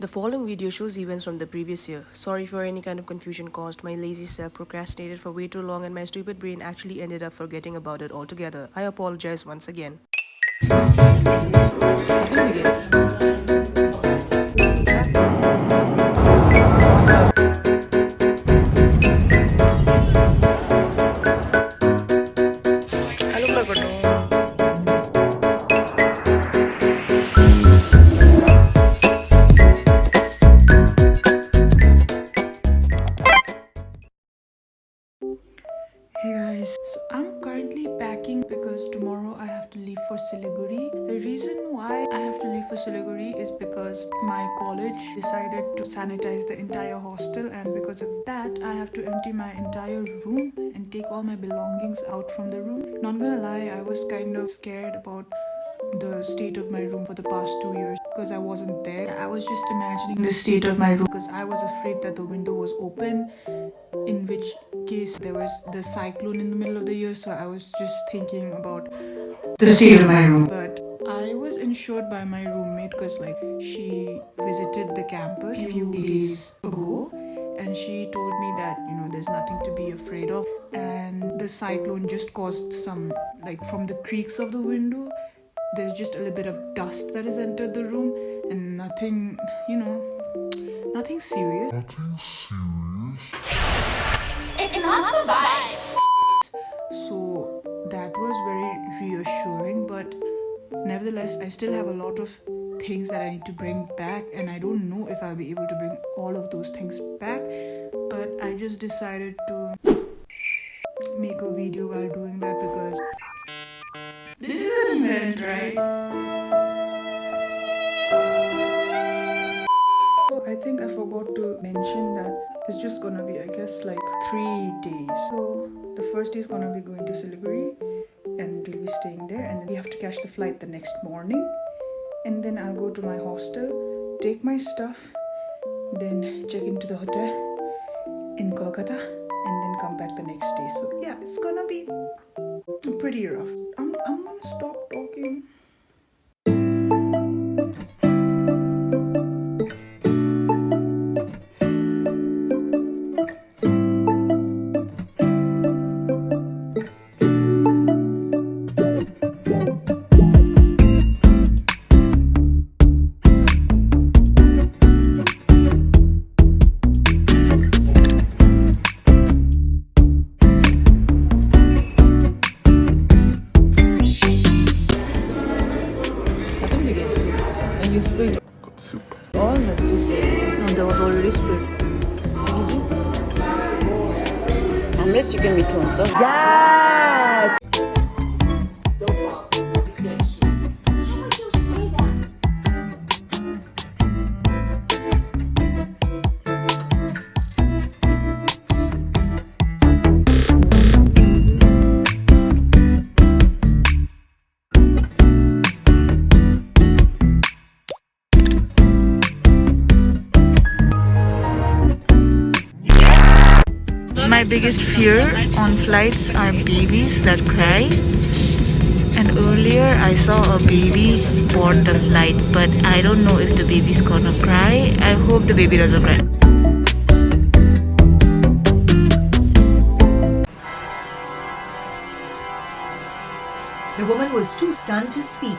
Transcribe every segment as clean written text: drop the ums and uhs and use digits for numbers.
The following video shows events from the previous year. Sorry for any kind of confusion caused. My lazy self procrastinated for way too long and my stupid brain actually ended up forgetting about it altogether. I apologize once again. Hey guys, so I'm currently packing because tomorrow I have to leave for Siliguri. The reason why I have to leave for Siliguri is because my college decided to sanitize the entire hostel, and because of that I have to empty my entire room and take all my belongings out from the room. Not gonna lie, I was kind of scared about the state of my room for the past 2 years because I wasn't there. I was just imagining the state of my room because I was afraid that the window was open, in which case there was the cyclone in the middle of the year, so I was just thinking about the state of my room. But I was insured by my roommate because she visited the campus a few days ago and she told me that there's nothing to be afraid of, and the cyclone just caused some, from the creaks of the window there's just a little bit of dust that has entered the room, and nothing serious. It's not the vibes. So that was very reassuring, but nevertheless I still have a lot of things that I need to bring back, and I don't know if I'll be able to bring all of those things back. But I just decided to make a video while doing that because this is an event, right? So I think I forgot to mention that it's just gonna be, I guess, 3 days. So the first day is gonna be going to Siliguri and we'll be staying there, and then we have to catch the flight the next morning, and then I'll go to my hostel, take my stuff, then check into the hotel in Kolkata, and then come back the next day. So yeah, it's gonna be pretty rough. I'm gonna stop talking. And you split all the soup. No, there was already split. Omelette chicken with one, yes! My biggest fear on flights are babies that cry. And earlier I saw a baby board the flight, but I don't know if the baby's gonna cry. I hope the baby doesn't cry. The woman was too stunned to speak.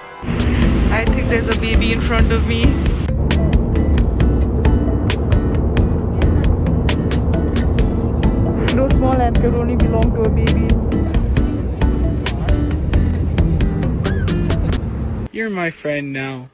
I think there's a baby in front of me. No small hand can only belong to a baby. You're my friend now.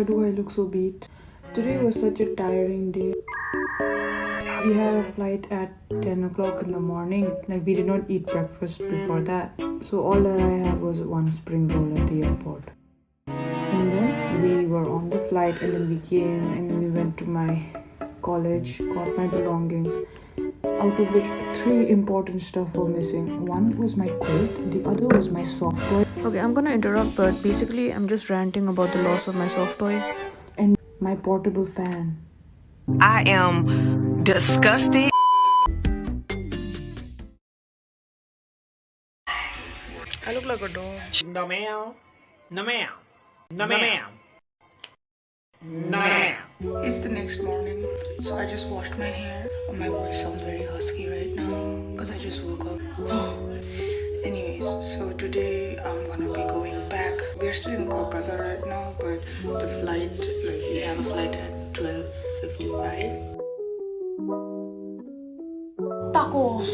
do I look so beat? Today was such a tiring day. We had a flight at 10 o'clock in the morning. Like, we did not eat breakfast before that. So all that I had was one spring roll at the airport. And then we were on the flight, and then we came and then we went to my college, got my belongings, out of which 3 important stuff were missing. One was my coat, the other was my soft toy. Okay, I'm gonna interrupt, but basically I'm just ranting about the loss of my soft toy and my portable fan. I am disgusted. I look like a dog. No ma'am. No ma'am. No ma'am. No ma'am. It's the next morning, so I just washed my hair. My voice sounds very husky right now because I just woke up. Anyways, so today I'm gonna be going back. We're still in Kolkata right now, but the flight, like, we have a flight at 12:55. Tacos!